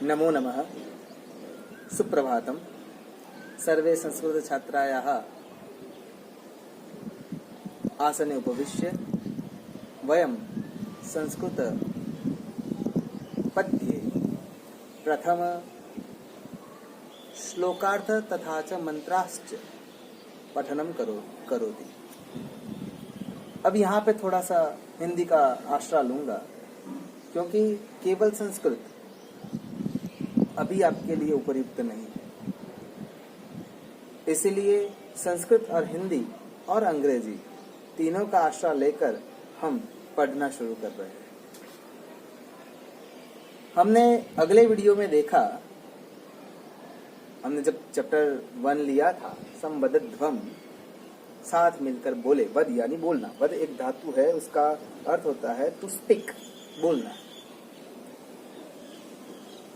नमो नमः। सुप्रभातम। सर्वे संस्कृत छात्रायाः आसने उपविश्य वयं संस्कृत पद्ये प्रथम श्लोकार्थ तथा च मंत्राश्च पठनं करोति। अब यहाँ पे थोड़ा सा हिंदी का आश्रय लूंगा, क्योंकि केवल संस्कृत अभी आपके लिए उपयुक्त नहीं है। इसलिए संस्कृत और हिंदी और अंग्रेजी तीनों का आश्रय लेकर हम पढ़ना शुरू कर रहे हैं। हमने अगले वीडियो में देखा, हमने जब चैप्टर 1 लिया था, संवदध्वम, साथ मिलकर बोले। वद यानी बोलना, वद एक धातु है, उसका अर्थ होता है टू स्पीक, बोलना।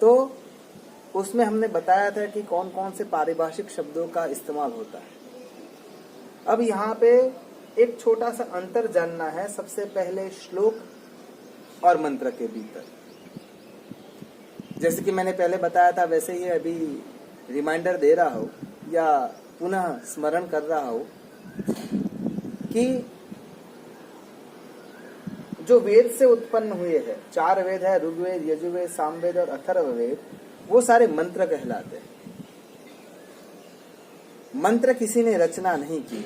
तो उसमें हमने बताया था कि कौन कौन से पारिभाषिक शब्दों का इस्तेमाल होता है। अब यहाँ पे एक छोटा सा अंतर जानना है। सबसे पहले श्लोक और मंत्र के भीतर, जैसे कि मैंने पहले बताया था वैसे ही अभी रिमाइंडर दे रहा हो या पुनः स्मरण कर रहा हो कि जो वेद से उत्पन्न हुए हैं, 4 वेद है, ऋग्वेद, यजुर्वेद, सामवेद और अथर्ववेद, वो सारे मंत्र कहलाते हैं। मंत्र किसी ने रचना नहीं की,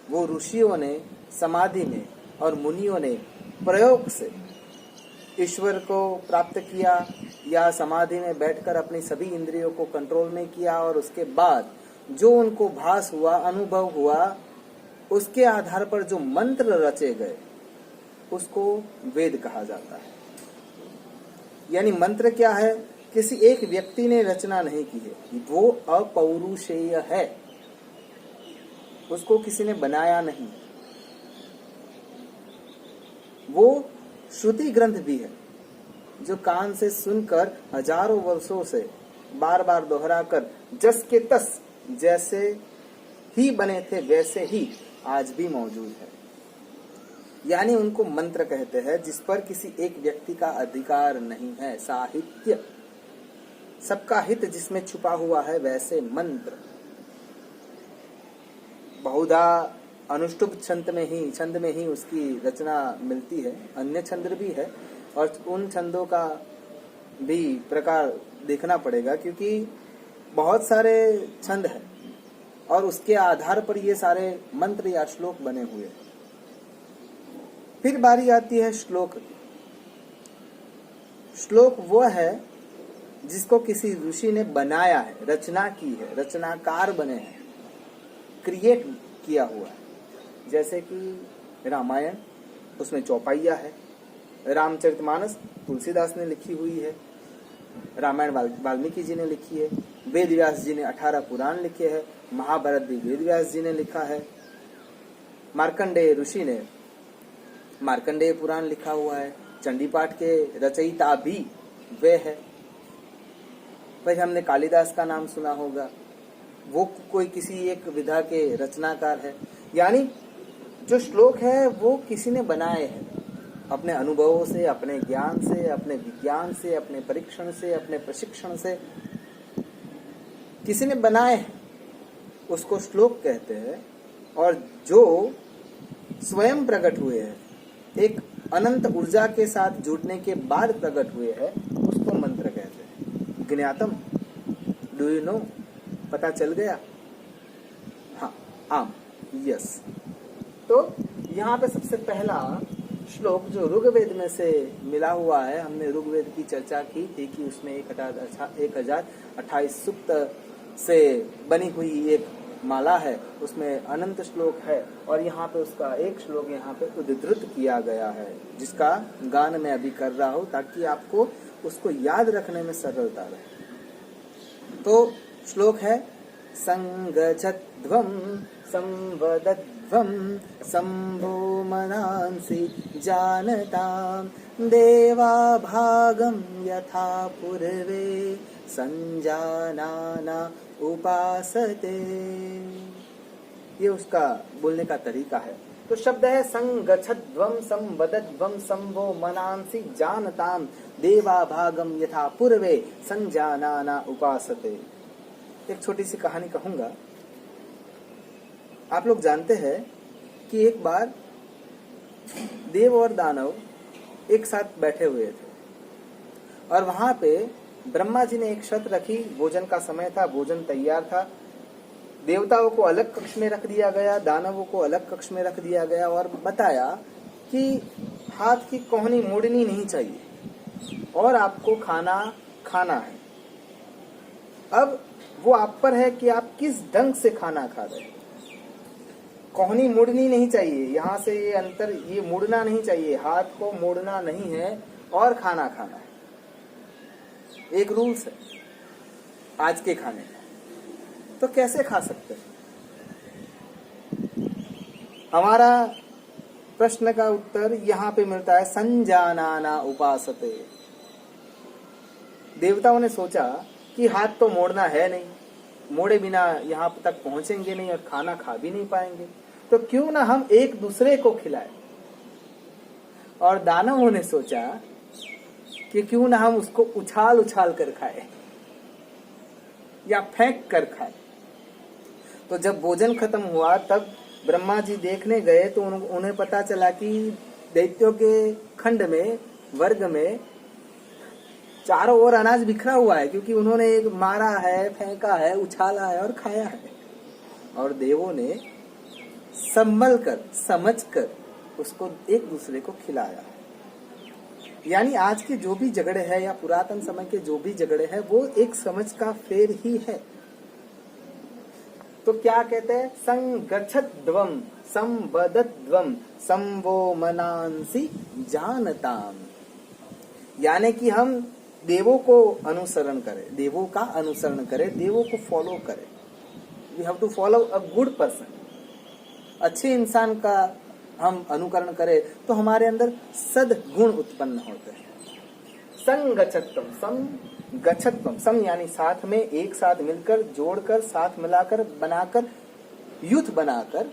वो ऋषियों ने समाधि में और मुनियों ने प्रयोग से ईश्वर को प्राप्त किया या समाधि में बैठकर अपनी सभी इंद्रियों को कंट्रोल में किया, और उसके बाद जो उनको भास हुआ, अनुभव हुआ, उसके आधार पर जो मंत्र रचे गए उसको वेद कहा जाता है। यानी मंत्र क्या है? किसी एक व्यक्ति ने रचना नहीं की है, वो अपौरुषेय है, उसको किसी ने बनाया नहीं। वो श्रुति ग्रंथ भी है, जो कान से सुनकर हजारों वर्षों से बार बार दोहराकर जस के तस जैसे ही बने थे वैसे ही आज भी मौजूद है। यानी उनको मंत्र कहते हैं, जिस पर किसी एक व्यक्ति का अधिकार नहीं है। साहित्य, सबका हित जिसमें छुपा हुआ है, वैसे मंत्र। बहुधा अनुष्टुप छंद में ही उसकी रचना मिलती है। अन्य छंद भी है, और उन छंदों का भी प्रकार देखना पड़ेगा, क्योंकि बहुत सारे छंद हैं और उसके आधार पर ये सारे मंत्र या श्लोक बने हुए हैं। फिर बारी आती है श्लोक की। श्लोक वो है जिसको किसी ऋषि ने बनाया है, रचना की है, रचनाकार बने हैं, क्रिएट किया हुआ है। जैसे कि रामायण, उसमें चौपाइया है। रामचरितमानस तुलसीदास ने लिखी हुई है। रामायण वाल्मीकि जी ने लिखी है। वेद व्यास जी ने 18 पुराण लिखे हैं। महाभारत भी वेद व्यास जी ने लिखा है। मार्कंडेय ऋषि ने मार्कंडेय पुराण लिखा हुआ है। चंडी पाठ के रचयिता भी वे है। फिर हमने कालिदास का नाम सुना होगा, वो कोई किसी एक विधा के रचनाकार है। यानी जो श्लोक है वो किसी ने बनाए हैं, अपने अनुभवों से, अपने ज्ञान से, अपने विज्ञान से, अपने परीक्षण से, अपने प्रशिक्षण से किसी ने बनाए हैं, उसको श्लोक कहते हैं। और जो स्वयं प्रकट हुए हैं, एक अनंत ऊर्जा के साथ जुड़ने के बाद प्रकट हुए हैं, उसको मंत्र कहते हैं। ज्ञातम, डू यू नो, पता चल गया? हाँ, आम, यस। तो यहाँ पे सबसे पहला श्लोक जो ऋग्वेद में से मिला हुआ है, हमने ऋग्वेद की चर्चा की थी कि उसमें 1028 सूक्त से बनी हुई एक माला है, उसमें अनंत श्लोक है, और यहाँ पे उसका एक श्लोक यहाँ पे उद्धृत किया गया है, जिसका गान मैं अभी कर रहा हूँ ताकि आपको उसको याद रखने में सरलता रहे। तो श्लोक है, संगच्छध्वं संवदध्वं शंभो मनांसि जानतां देवा भागं यथा पूर्वे संजानाना उपासते। ये उसका बोलने का तरीका है। तो शब्द है संगच्छध्वम संवदध्वम संभो मनांसि जानताम देवा भागम यथा पूर्वे संजानाना उपासते। एक छोटी सी कहानी कहूंगा। आप लोग जानते हैं कि एक बार देव और दानव एक साथ बैठे हुए थे और वहां पे ब्रह्मा जी ने एक शर्त रखी। भोजन का समय था, भोजन तैयार था। देवताओं को अलग कक्ष में रख दिया गया, दानवों को अलग कक्ष में रख दिया गया और बताया कि हाथ की कोहनी मुड़नी नहीं चाहिए और आपको खाना खाना है। अब वो आप पर है कि आप किस ढंग से खाना खा रहे हैं। कोहनी मुड़नी नहीं चाहिए, यहाँ से ये अंतर, ये मुड़ना नहीं चाहिए, हाथ को मोड़ना नहीं है और खाना खाना है। एक रूल्स है आज के खाने का। तो कैसे खा सकते हैं? हमारा प्रश्न का उत्तर यहाँ पे मिलता है संजानाना उपासते। देवताओं ने सोचा कि हाथ तो मोड़ना है नहीं, मोड़े बिना यहाँ तक पहुंचेंगे नहीं और खाना खा भी नहीं पाएंगे, तो क्यों ना हम एक दूसरे को खिलाएं। और दानवों ने सोचा कि क्यों ना हम उसको उछाल उछाल कर खाएं या फेंक कर खाएं। तो जब भोजन खत्म हुआ तब ब्रह्मा जी देखने गए तो उन्हें पता चला कि दैत्यों के खंड में, वर्ग में चारों ओर अनाज बिखरा हुआ है, क्योंकि उन्होंने एक मारा है, फेंका है, उछाला है और खाया है। और देवों ने संभल कर, समझ कर उसको एक दूसरे को खिलाया। यानी आज के जो भी झगड़े हैं या पुरातन समय के जो भी झगड़े हैं वो एक समझ का फेर ही है। तो क्या कहते हैं? संगच्छध्वम संवदध्वम संभो मनांसि जानताम। यानी कि हम देवों को अनुसरण करें, देवों का अनुसरण करें, देवों को फॉलो करें। We have to follow a good person. अच्छे इंसान का हम अनुकरण करें तो हमारे अंदर सद्गुण उत्पन्न होते हैं। संगच्छत्वम, संगच्छत्वम, सम यानी साथ में, एक साथ मिलकर, जोड़कर, साथ मिलाकर, बनाकर, युद्ध बनाकर।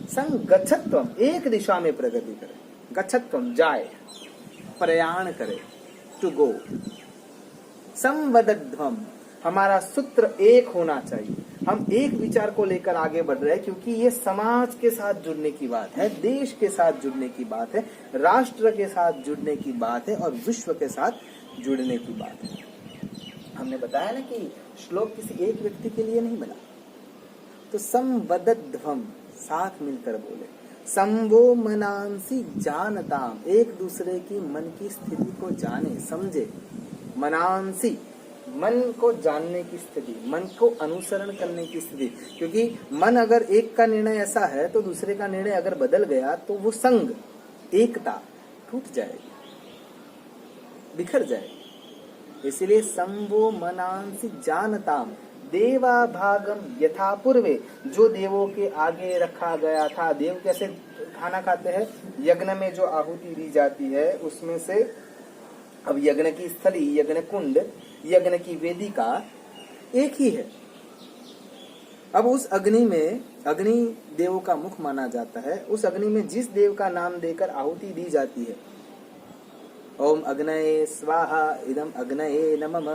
संगच्छत्वम, एक दिशा में प्रगति करे। गच्छत्वम, जाए, प्रयाण करे, टू गो। संवदध्वम, हमारा सूत्र एक होना चाहिए। हम एक विचार को लेकर आगे बढ़ रहे हैं, क्योंकि ये समाज के साथ जुड़ने की बात है, देश के साथ जुड़ने की बात है, राष्ट्र के साथ जुड़ने की बात है और विश्व के साथ जुड़ने की बात है। हमने बताया ना कि श्लोक किसी एक व्यक्ति के लिए नहीं बना। तो संवदध्वम, साथ मिलकर बोले। संभो मनांसि जानताम, एक दूसरे की मन की स्थिति को जाने, समझे। मनांसि, मन को जानने की स्थिति, मन को अनुसरण करने की स्थिति। क्योंकि मन अगर एक का निर्णय ऐसा है तो दूसरे का निर्णय अगर बदल गया तो वो संग, एकता टूट जाएगी, बिखर जाएगी। इसलिए संभो मनांसि जानताम देवा भागम यथा पूर्वे, जो देवों के आगे रखा गया था। देव कैसे खाना खाते हैं? यज्ञ में जो आहुति दी जाती है उसमें से, अब यज्ञ की स्थली, यज्ञ कुंड, यज्ञ की वेदिका एक ही है। अब उस अग्नि में, अग्नि देवों का मुख माना जाता है, उस अग्नि में जिस देव का नाम देकर आहुति दी जाती है, ओम अग्नये स्वाहा इदम अग्नये नमः,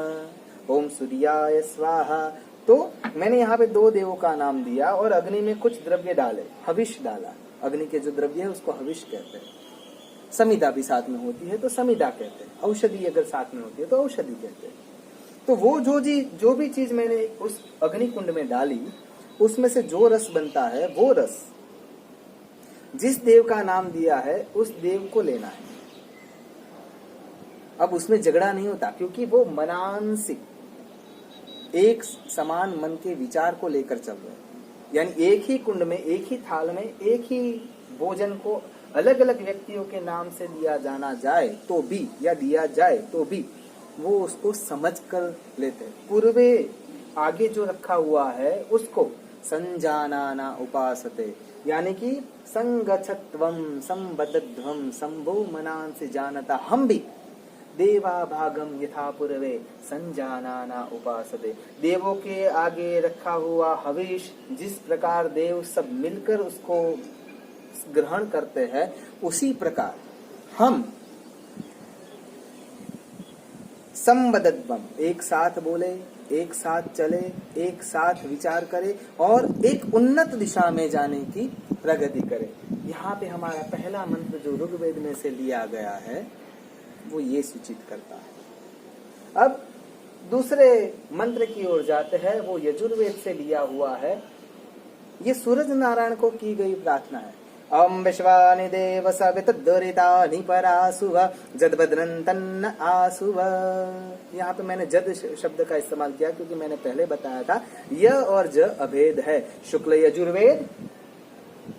ओम सूर्याय स्वाहा, तो मैंने यहाँ पे दो देवों का नाम दिया और अग्नि में कुछ द्रव्य डाले, हविष डाला। अग्नि के जो द्रव्य है उसको हविष कहते हैं। समिधा भी साथ में होती है तो समिधा कहते हैं। औषधि अगर साथ में होती है तो औषधि कहते हैं। तो वो जो भी चीज मैंने उस अग्नि कुंड में डाली, उसमें से जो रस बनता है वो रस जिस देव का नाम दिया है उस देव को लेना है। अब उसमें झगड़ा नहीं होता, क्योंकि वो मनांसिक, एक समान मन के विचार को लेकर चल रहे हैं। यानी एक ही कुंड में, एक ही थाल में, एक ही भोजन को अलग अलग व्यक्तियों के नाम से दिया जाना जाए तो भी, या दिया जाए तो भी, वो उसको समझ कर लेते हैं। पूर्वे, आगे जो रखा हुआ है उसको संजानाना उपासते, यानी कि संगच्छत्वम संबद्धध्वम संभो मनांसि जानता। हम भी देवा भागम यथा पूर्वे संजानाना उपासते, देवों के आगे रखा हुआ हविष, जिस प्रकार देव सब मिलकर उसको ग्रहण करते हैं, उसी प्रकार हम संबद्धम, एक साथ बोले, एक साथ चले, एक साथ विचार करें और एक उन्नत दिशा में जाने की प्रगति करें। यहाँ पे हमारा पहला मंत्र जो ऋग्वेद में से लिया गया है वो ये सूचित करता है। अब दूसरे मंत्र की ओर जाते हैं, वो यजुर्वेद से लिया हुआ है। ये सूरज नारायण को की गई प्रार्थना है। ओम विश्वानि देव सवितुर्दुरितानि परासुव जद्भद्रं तन्न आसुव। यहाँ पे मैंने जद शब्द का इस्तेमाल किया क्योंकि मैंने पहले बताया था य और ज अभेद है। शुक्ल यजुर्वेद,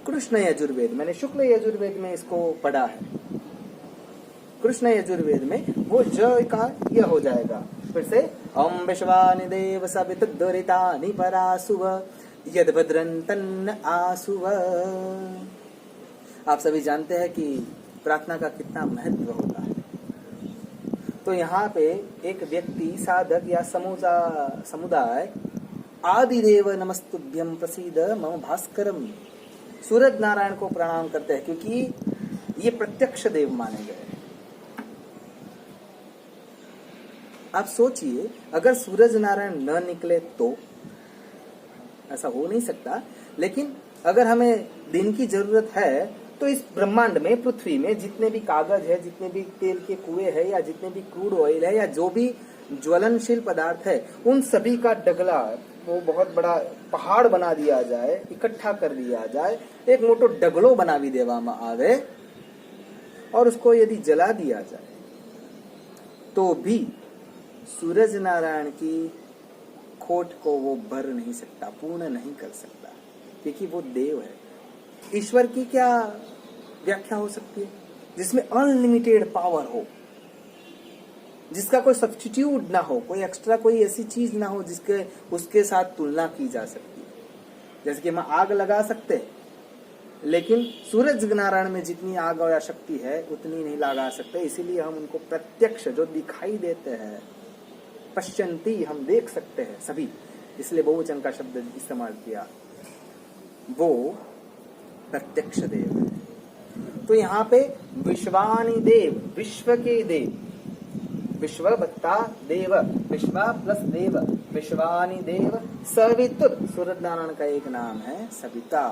कृष्ण यजुर्वेद, मैंने शुक्ल यजुर्वेद में इसको पढ़ा है। कृष्ण यजुर्वेद में वो ज का य हो जाएगा। फिर से ओम विश्वानि देव सवितुर्दुरितानि परासुव यद्भद्रं तन्न आसुव। आप सभी जानते हैं कि प्रार्थना का कितना महत्व होता है। तो यहाँ पे एक व्यक्ति, साधक या समुदाय आदिदेव नमस्तुभ्यं प्रसीद मम भास्करम, सूरज नारायण को प्रणाम करते हैं क्योंकि ये प्रत्यक्ष देव माने गए। आप सोचिए अगर सूरज नारायण न निकले तो ऐसा हो नहीं सकता, लेकिन अगर हमें दिन की जरूरत है तो इस ब्रह्मांड में, पृथ्वी में जितने भी कागज है, जितने भी तेल के कुएं है, या जितने भी क्रूड ऑयल है, या जो भी ज्वलनशील पदार्थ है, उन सभी का डगला, वो बहुत बड़ा पहाड़ बना दिया जाए, इकट्ठा कर दिया जाए, एक मोटो डगलो बना भी देवा में आवे और उसको यदि जला दिया जाए तो भी सूरज नारायण की खोट को वो भर नहीं सकता, पूर्ण नहीं कर सकता, क्योंकि वो देव है। ईश्वर की क्या व्याख्या हो सकती है जिसमें अनलिमिटेड पावर हो, जिसका कोई सब्स्टिट्यूट ना हो, कोई एक्स्ट्रा कोई ऐसी चीज ना हो जिसके उसके साथ तुलना की जा सकती है। जैसे कि हम आग लगा सकते हैं, लेकिन सूरज नारायण में जितनी आग और शक्ति है उतनी नहीं लगा सकते। इसीलिए हम उनको प्रत्यक्ष जो दिखाई देते हैं, पश्यंती, हम देख सकते हैं सभी, इसलिए बहुवचन का शब्द इस्तेमाल किया, वो प्रत्यक्ष देव है। तो यहाँ पे विश्वानि देव, विश्व के देव, विश्व बत्ता देव, विश्वा प्लस देव, विश्वानि देव सवितुर, सूरज नारायण का एक नाम है सविता,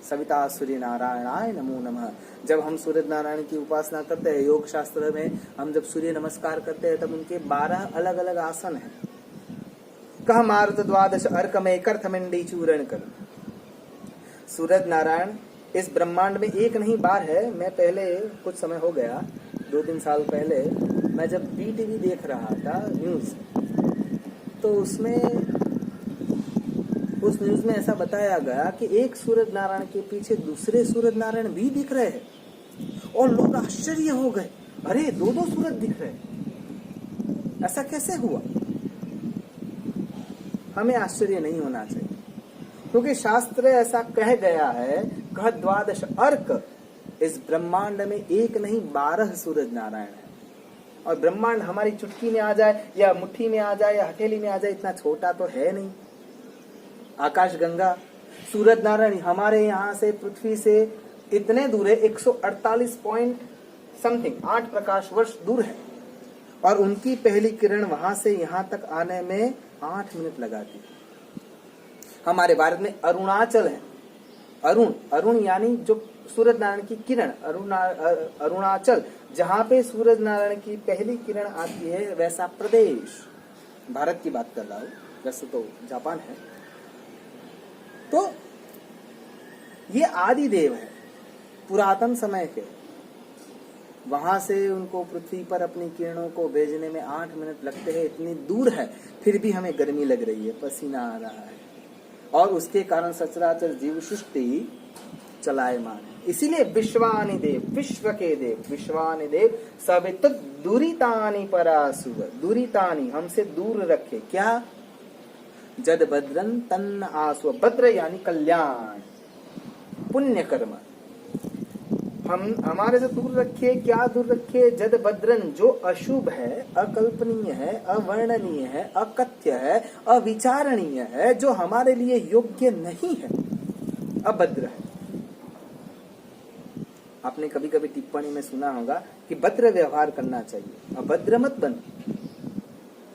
सविता सूर्य नारायणाय नमो नमः। जब हम सूर्य नारायण की उपासना करते हैं, योग शास्त्र में हम जब सूर्य नमस्कार करते हैं तब उनके 12 अलग अलग आसन हैं। कह मारुत द्वादश अर्क में कर्थमिंडी चूर्ण कर। सूरज नारायण इस ब्रह्मांड में एक नहीं बार है। मैं पहले, कुछ समय हो गया, 2-3 साल पहले, मैं जब BTV देख रहा था न्यूज, तो उस न्यूज में ऐसा बताया गया कि एक सूरज नारायण के पीछे दूसरे सूरज नारायण भी दिख रहे हैं और लोग आश्चर्य हो गए, अरे 2-2 सूरज दिख रहे हैं, ऐसा कैसे हुआ? हमें आश्चर्य नहीं होना चाहिए, क्योंकि शास्त्र ऐसा कह गया है, कह द्वादश अर्क, इस ब्रह्मांड में एक नहीं 12 सूरज नारायण है। और ब्रह्मांड हमारी चुटकी में आ जाए या मुट्ठी में आ जाए या हथेली में आ जाए, इतना छोटा तो है नहीं। आकाश गंगा, सूरज नारायण हमारे यहाँ से, पृथ्वी से इतने दूर है, 148 पॉइंट समथिंग 8 प्रकाश वर्ष दूर है, और उनकी पहली किरण वहां से यहाँ तक आने में 8 मिनट लगाती है। हमारे भारत में अरुणाचल है, अरुण यानी जो सूरज नारायण की किरण, अरुणाचल, जहाँ पे सूरज नारायण की पहली किरण आती है, वैसा प्रदेश, भारत की बात कर रहा हूँ, वैसे तो जापान है। तो ये आदि देव है, पुरातन समय के, वहां से उनको पृथ्वी पर अपनी किरणों को भेजने में 8 मिनट लगते हैं। इतनी दूर है, फिर भी हमें गर्मी लग रही है, पसीना आ रहा है, और उसके कारण सचराचर जीव सृष्टि चलायमान है। इसीलिए विश्वानि देव, विश्व के देव, विश्वानि देव सवित दुरितानि परासुव, दुरितानि हमसे दूर रखे, क्या? जद भद्रन तन्न आसु, भद्र यानी कल्याण, पुण्य कर्म, हम हमारे से दूर रखिए। क्या दूर रखिए? जद भद्रन, जो अशुभ है, अकल्पनीय है, अवर्णनीय है, अकथ्य है, अविचारणीय है, जो हमारे लिए योग्य नहीं है, अभद्र है। आपने कभी कभी टिप्पणी में सुना होगा कि भद्र व्यवहार करना चाहिए, अभद्र मत बनो,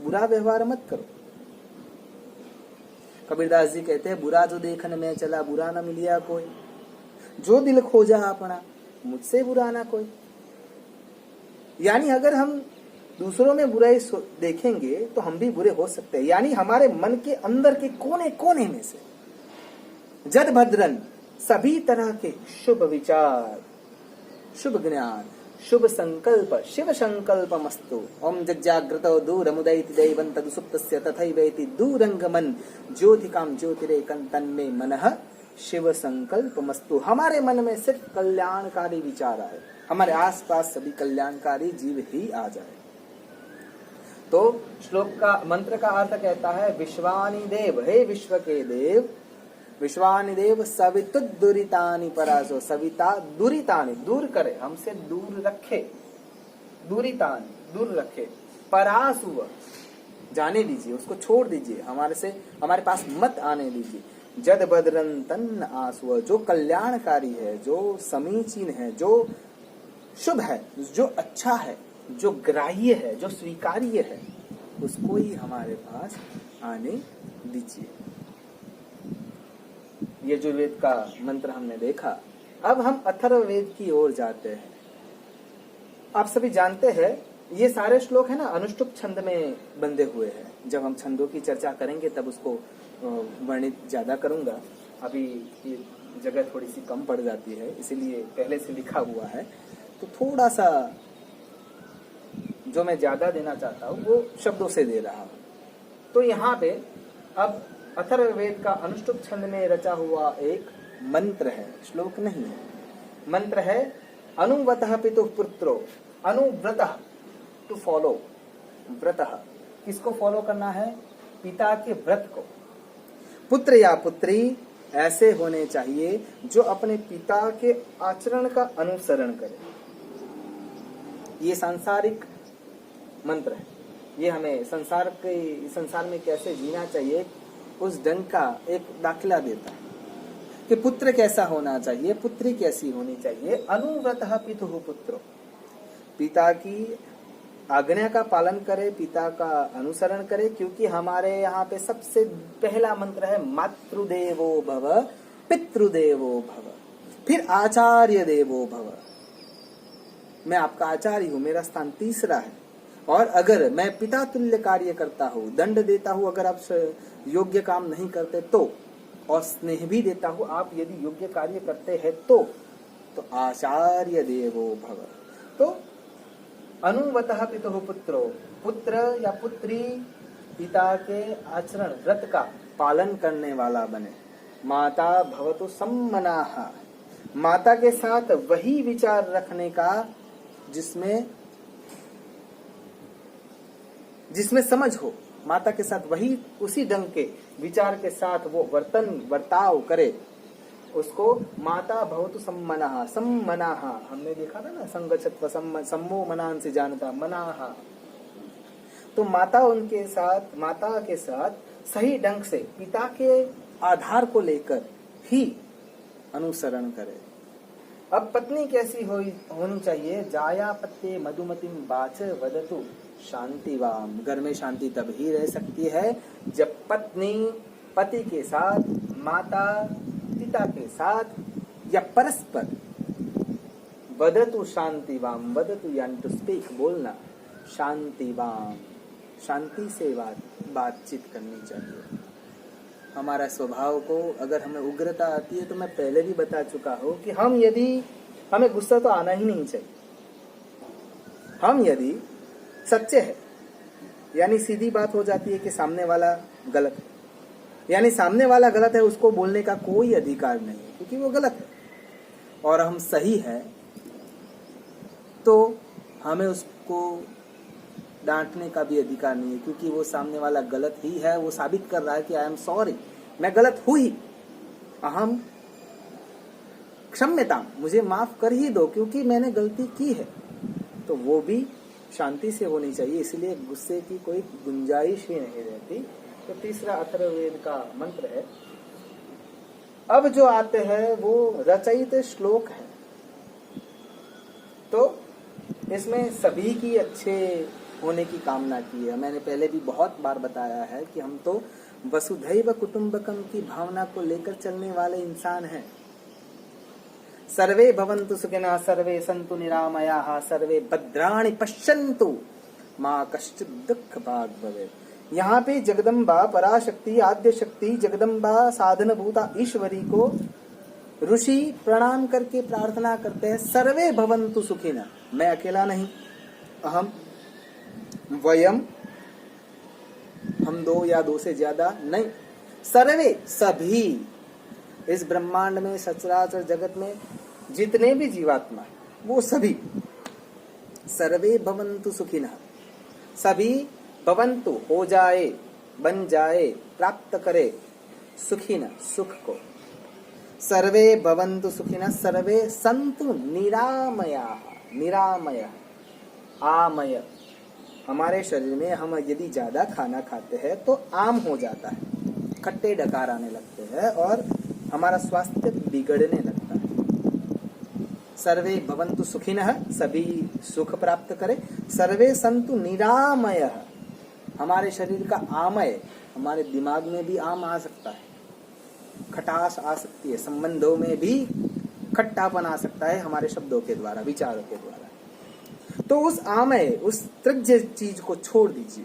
बुरा व्यवहार मत करो। कबीरदास जी कहते हैं, बुरा जो देखन में चला बुरा न मिलिया कोई, जो दिल खोजा अपना मुझसे बुरा ना कोई। यानी अगर हम दूसरों में बुराई देखेंगे तो हम भी बुरे हो सकते हैं। यानी हमारे मन के अंदर के कोने कोने में से जद भद्रन सभी तरह के शुभ विचार, शुभ ज्ञान, शुभ संकल्प, शिव संकल्प मस्तु। ओम जग्जाग्रतो दूरमुदैति दैवं तदुसुप्तस्य तथैवेति दूरंगमन ज्योतिकाम ज्योतिरेकं तन्मे मनः शिव संकल्प मस्तु। हमारे मन में सिर्फ कल्याणकारी विचार आए, हमारे आसपास सभी कल्याणकारी जीव ही आ जाए। तो श्लोक का मंत्र का अर्थ कहता है, विश्वानि देव, हे विश्व के देव, विश्वानि देव सवितुद्दुरितानि परासो, सविता दुरितानि, दूर करे, हमसे दूर रखे, दुरितानि दूर रखे, परासुव जाने दीजिए, उसको छोड़ दीजिए, हमारे पास मत आने दीजिए। जद बदरन तन आसुव, जो कल्याणकारी है, जो समीचीन है, जो शुभ है, जो अच्छा है, जो ग्राह्य है, जो स्वीकार्य है, उसको ही हमारे पास आने दीजिए। ये जो वेद का मंत्र हमने देखा, अब हम अथर्ववेद की ओर जाते हैं। आप सभी जानते हैं ये सारे श्लोक है ना अनुष्टुप छंद में बंधे हुए हैं। जब हम छंदों की चर्चा करेंगे तब उसको वर्णित ज्यादा करूंगा। अभी ये जगह थोड़ी सी कम पड़ जाती है, इसीलिए पहले से लिखा हुआ है, तो थोड़ा सा जो मैं ज्यादा देना चाहता हूँ वो शब्दों से दे रहा हूँ। तो यहाँ पे अब अथर्ववेद का अनुष्टुप छंद में रचा हुआ एक मंत्र है, श्लोक नहीं है, मंत्र है। अनुव्रतः पितुः पुत्रो, अनुव्रतः टू फॉलो, व्रतः किसको फॉलो करना है? पिता के व्रत को। पुत्र या पुत्री ऐसे होने चाहिए जो अपने पिता के आचरण का अनुसरण करे। ये सांसारिक मंत्र है, ये हमें संसार में कैसे जीना चाहिए उस ढंग का एक दाखिला देता है कि पुत्र कैसा होना चाहिए, पुत्री कैसी होनी चाहिए। अनुव्रतः पितुः पुत्रो, पिता की आज्ञा का पालन करे, पिता का अनुसरण करे, क्योंकि हमारे यहाँ पे सबसे पहला मंत्र है मातृदेवो भव, पितृदेवो भव, फिर आचार्य देवो भव। मैं आपका आचार्य हूँ, मेरा स्थान तीसरा है, और अगर मैं पिता तुल्य कार्य करता हूँ, दंड देता हूँ अगर आप योग्य काम नहीं करते तो, और स्नेह भी देता हूँ आप यदि योग्य कार्य करते हैं तो आचार्य देवो भव। तो अनुवतः पितुः पुत्रो, पुत्र या पुत्री पिता के आचरण व्रत का पालन करने वाला बने। माता भवतु सम्मनाः, माता के साथ वही विचार रखने का जिसमें समझ हो, माता के साथ वही उसी ढंग के विचार के साथ वो वर्ताव करे, उसको माता भवतु सम्मनाः। सम्मनाः हमने देखा था ना, संगच्छत्व सम्मो मनान से जानता, मनाः। तो माता के साथ सही ढंग से पिता के आधार को लेकर ही अनुसरण करे। अब पत्नी कैसी होनी चाहिए? जाया पत्ते मधुमतिम वाच वदतु शांतिवाम। घर में शांति तब ही रह सकती है जब पत्नी पति के साथ, माता पिता के साथ या परस्पर वदतु शांतिवाम, वदतु यानी टू स्पीक, बोलना, शांतिवाम, शांति से बातचीत करनी चाहिए। हमारा स्वभाव को अगर हमें उग्रता आती है तो मैं पहले भी बता चुका हूँ कि हमें गुस्सा तो आना ही नहीं चाहिए। हम यदि सच्चे हैं यानी सीधी बात हो जाती है कि सामने वाला गलत है, यानी सामने वाला गलत है, उसको बोलने का कोई अधिकार नहीं है क्योंकि वो गलत है, और हम सही हैं तो हमें उसको डांटने का भी अधिकार नहीं है क्योंकि वो सामने वाला गलत ही है। वो साबित कर रहा है कि आई एम सॉरी, मैं गलत हूं ही, अहम क्षम्यताम, मुझे माफ कर ही दो क्योंकि मैंने गलती की है। तो वो भी शांति से होनी चाहिए, इसलिए गुस्से की कोई गुंजाइश ही नहीं रहती। तो तीसरा अथर्ववेद का मंत्र है। अब जो आते हैं वो रचयित श्लोक है। तो इसमें सभी की अच्छे होने की कामना की है। मैंने पहले भी बहुत बार बताया है कि हम तो वसुधैव कुटुंबकम की भावना को लेकर चलने वाले इंसान हैं। सर्वे भवन्तु सुखिनः, सर्वे सन्तु निरामयाः, सर्वे भद्राणि पश्यन्तु माँ कश्चित् दुःख भाग् भवेत्। यहाँ पे जगदम्बा पराशक्ति आद्य शक्ति जगदम्बा साधन भूता ईश्वरी को ऋषि प्रणाम करके प्रार्थना करते हैं, सर्वे भवन्तु सुखिनः। मैं अकेला नहीं, अहम, वयम, हम दो या दो से ज्यादा नहीं, सर्वे सभी इस ब्रह्मांड में सचराचर जगत में जितने भी जीवात्मा वो सभी सर्वे भवन्तु सुखिनः, सभी भवन्तु हो जाए, बन जाए, प्राप्त करे सुखिनः सुख को। सर्वे भवन्तु सुखिनः, सर्वे सन्तु निरामयाः, निरामय आमय। हमारे शरीर में हम यदि ज्यादा खाना खाते हैं तो आम हो जाता है, खट्टे डकार आने लगते हैं और हमारा स्वास्थ्य बिगड़ने लगता है। सर्वे भवन्तु सुखिनः, सभी सुख प्राप्त करें। सर्वे सन्तु निरामयः, हमारे शरीर का आमय, हमारे दिमाग में भी आम आ सकता है, खटास आ सकती है, संबंधों में भी खट्टापन आ सकता है हमारे शब्दों के द्वारा, विचारों के द्वारा। तो उस आमय, उस तृज्य चीज को छोड़ दीजिए,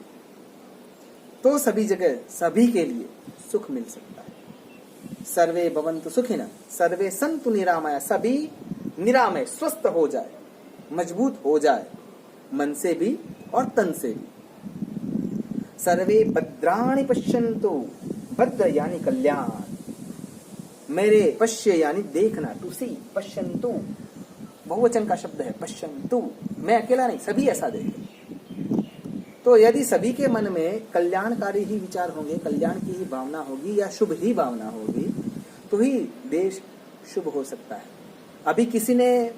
तो सभी जगह सभी के लिए सुख मिल सकता है। सर्वे भवन्तु सुखिनः, सर्वे सन्तु निरामया, सभी निरामय स्वस्थ हो जाए, मजबूत हो जाए, मन से भी और तन से भी। सर्वे भद्राणि पश्यन्तु, भद्र यानी कल्याण, मेरे पश्य यानी देखना, टू सी, पश्यन्तु बहुवचन का शब्द है, पश्यन्तु, मैं अकेला नहीं, सभी ऐसा देखें। तो यदि सभी के मन में कल्याणकारी ही विचार होंगे, कल्याण की ही भावना होगी या शुभ ही भावना होगी, तो ही देश शुभ हो सकता है। अभी किसी ने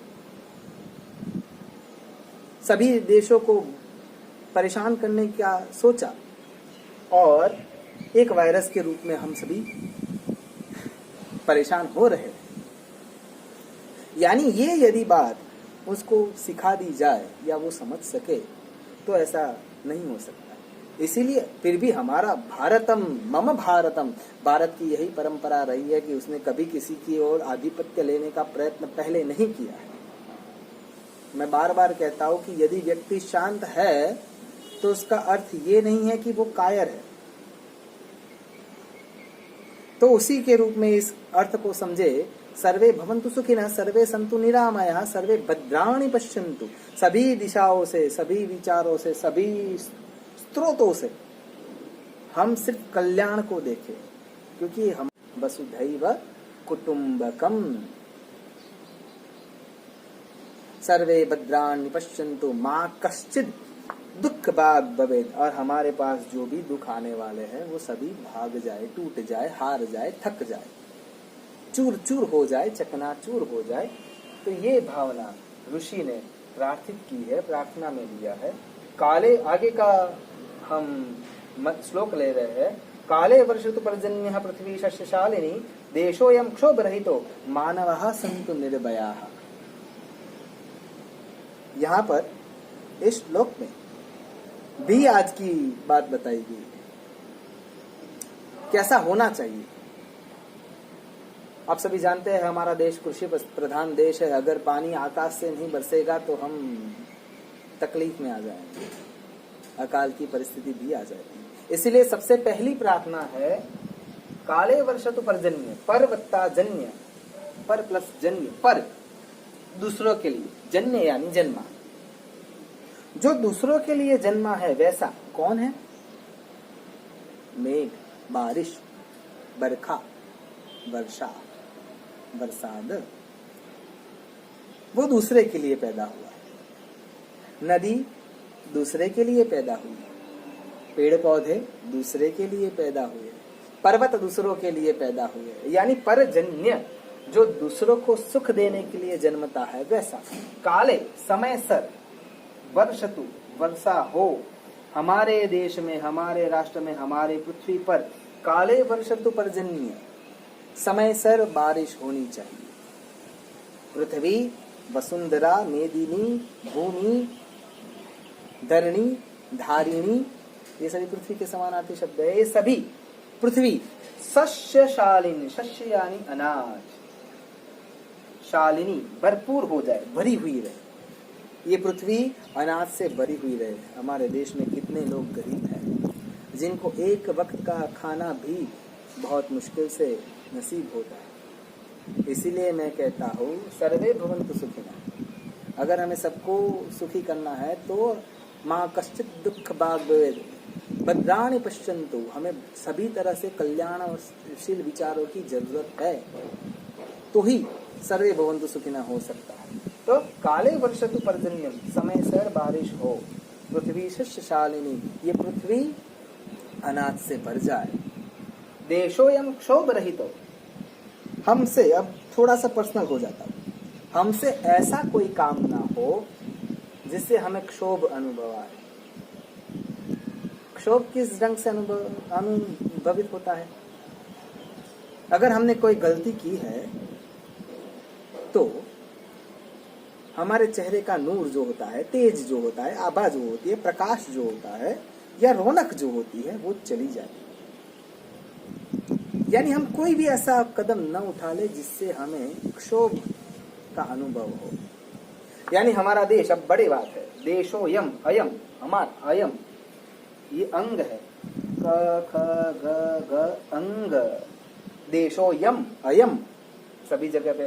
सभी देशों को परेशान करने का सोचा और एक वायरस के रूप में हम सभी परेशान हो रहे हैं। यानी ये यदि बात उसको सिखा दी जाए या वो समझ सके तो ऐसा नहीं हो सकता। इसीलिए फिर भी हमारा भारतम मम भारतम, भारत की यही परंपरा रही है कि उसने कभी किसी की ओर आधिपत्य लेने का प्रयत्न पहले नहीं किया है। मैं बार बार कहता हूं कि यदि व्यक्ति शांत है तो उसका अर्थ ये नहीं है कि वो कायर है। तो उसी के रूप में इस अर्थ को समझे, सर्वे भवन्तु सुखिनः, सर्वे सन्तु निरामयाः, सर्वे भद्राणि पश्यन्तु। सभी दिशाओं से, सभी विचारों से, सभी स्रोतों से हम सिर्फ कल्याण को देखें, क्योंकि हम वसुधैव कुटुंबकम। सर्वे भद्राणि पश्यन्तु मा कश्चित् दुःख भाग् भवेत्। और हमारे पास जो भी दुख आने वाले हैं वो सभी भाग जाए, टूट जाए, हार जाए, थक जाए, चूर चूर हो जाए, चकनाचूर हो जाए। तो ये भावना ऋषि ने प्रार्थित की है, प्रार्थना में लिया है। काले, आगे का हम श्लोक ले रहे हैं, काले वर्षतु पर्जन्यः पृथ्वी शस्यशालिनी देशोऽयं क्षोभरहितो मानवः सन्तु निर्भयाः। यहाँ पर इस श्लोक में भी आज की बात बताई गई, कैसा होना चाहिए। आप सभी जानते हैं हमारा देश कृषि प्रधान देश है। अगर पानी आकाश से नहीं बरसेगा तो हम तकलीफ में आ जाएंगे, अकाल की परिस्थिति भी आ जाएगी। इसलिए सबसे पहली प्रार्थना है काले वर्षतु पर्जन्य, पर वत्ता जन्य, पर प्लस जन्य, पर दूसरों के लिए, जन्य यानी जन्मा, जो दूसरों के लिए जन्मा है वैसा कौन है? मेघ, बारिश, बरखा, वर्षा, बरसात, वो दूसरे के लिए पैदा हुआ है। नदी दूसरे के लिए पैदा हुई है, पेड़ पौधे दूसरे के लिए पैदा हुए, पर्वत दूसरों के लिए पैदा हुए, यानी परजन्य, जो दूसरों को सुख देने के लिए जन्मता है वैसा। काले, समय सर, वर्षतु, वर्षा हो। हमारे देश में, हमारे राष्ट्र में, हमारे पृथ्वी पर काले वर्षतु पर्जन्य, समय सर बारिश होनी चाहिए। पृथ्वी वसुंधरा, मेदिनी, भूमि, धरणी, धारिणी, ये सभी पृथ्वी के समानार्थी शब्द है। ये सभी पृथ्वी शस्यशालिनी, शस्य यानी अनाज, शालिनी भरपूर हो जाए, भरी हुई रहे। ये पृथ्वी अनाज से भरी हुई रहे। हमारे देश में कितने लोग गरीब हैं जिनको एक वक्त का खाना भी बहुत मुश्किल से नसीब होता है। इसीलिए मैं कहता हूँ सर्वे भवन्तु सुखिनः। अगर हमें सबको सुखी करना है तो माँ कश्चित दुख भाग भवेत् भद्राणि पश्यन्तु, हमें सभी तरह से कल्याणशील विचारों की जरूरत है, तो ही सर्वे भवन्तु सुखिनः हो सकता है। तो काले वर्षतु पर्जन्यम, समय सर बारिश हो, पृथ्वी शस्यशालिनी, ये पृथ्वी अनाज से भर जाए। देशोयम क्षोभ रहितो, हमसे अब थोड़ा सा पर्सनल हो जाता है, हमसे ऐसा कोई काम ना हो जिससे हमें क्षोभ अनुभव आए। क्षोभ किस ढंग से अनुभवित होता है? अगर हमने कोई गलती की है तो हमारे चेहरे का नूर जो होता है, तेज जो होता है, आभा जो होती है, प्रकाश जो होता है, या रौनक जो होती है, वो चली जाती है। यानी हम कोई भी ऐसा कदम न उठा ले जिससे हमें क्षोभ का अनुभव हो। यानी हमारा देश, अब बड़ी बात है, देशोयम, अयम, हमारा अयम, ये अंग है, क ख ग ग अंग, देशोयम अयम। सभी जगह पे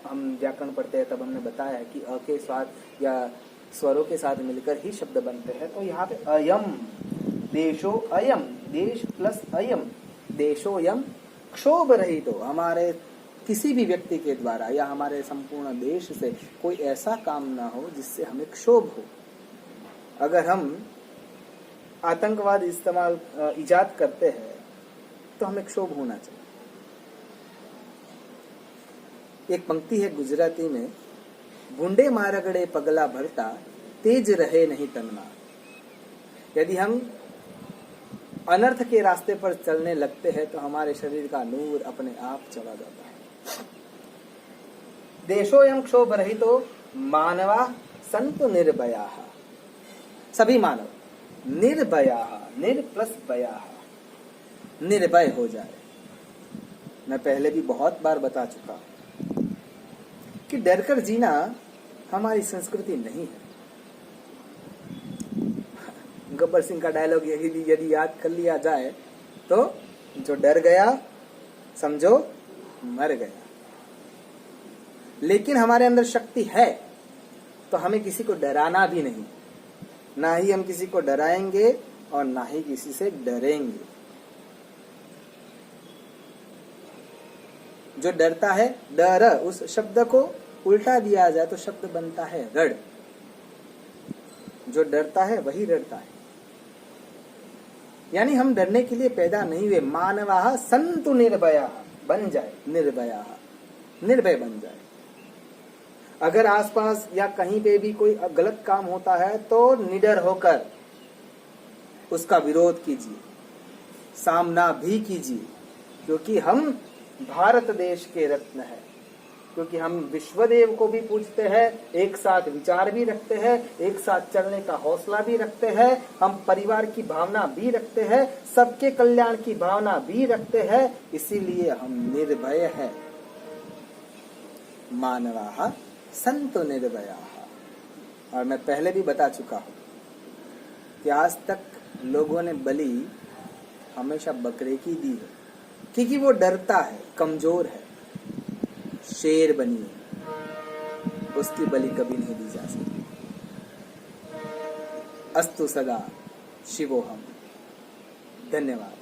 हम व्याकरण पढ़ते हैं तब हमने बताया है कि अ के साथ या स्वरों के साथ मिलकर ही शब्द बनते हैं। तो यहाँ पे अयम, देशो अयम, देश प्लस अयम, देशोयम क्षोभ रहितो, हमारे किसी भी व्यक्ति के द्वारा या हमारे संपूर्ण देश से कोई ऐसा काम ना हो जिससे हमें क्षोभ हो। अगर हम आतंकवाद इजाद करते हैं तो हमें क्षोभ होना चाहिए। एक पंक्ति है गुजराती में, गुंडे मारगड़े पगला भरता, तेज रहे नहीं तन्मा। यदि हम अनर्थ के रास्ते पर चलने लगते हैं तो हमारे शरीर का नूर अपने आप चला जाता है। देशोयम क्षोभ रहितो मानवा संतु निर्भया, सभी मानव निर्भया, निर प्लस भया, निर्भय हो जाए। मैं पहले भी बहुत बार बता चुका हूं कि डरकर जीना हमारी संस्कृति नहीं है। गब्बर सिंह का डायलॉग यदि याद कर लिया जाए तो जो डर गया समझो मर गया। लेकिन हमारे अंदर शक्ति है तो हमें किसी को डराना भी नहीं, ना ही हम किसी को डराएंगे और ना ही किसी से डरेंगे। जो डरता है, डर, उस शब्द को उल्टा दिया जाए तो शब्द बनता है रड़। जो डरता है वही डरता है। यानी हम डरने के लिए पैदा नहीं हुए। मानवाः सन्तु निर्भयाः, बन जाए निर्भयाः, निर्भय बन जाए। अगर आसपास या कहीं पे भी कोई गलत काम होता है तो निडर होकर उसका विरोध कीजिए, सामना भी कीजिए, क्योंकि हम भारत देश के रत्न हैं, क्योंकि हम विश्वदेव को भी पूजते हैं, एक साथ विचार भी रखते हैं, एक साथ चलने का हौसला भी रखते हैं, हम परिवार की भावना भी रखते हैं, सबके कल्याण की भावना भी रखते हैं, इसीलिए हम निर्भय हैं। मानवाः सन्तु निर्भयाः। और मैं पहले भी बता चुका हूं कि आज तक लोगों ने बलि हमेशा बकरे की दी है, क्योंकि वो डरता है, कमजोर है, शेर बनिए, उसकी बलि कभी नहीं दी जा सकती। अस्तु सदा शिवोहम। धन्यवाद।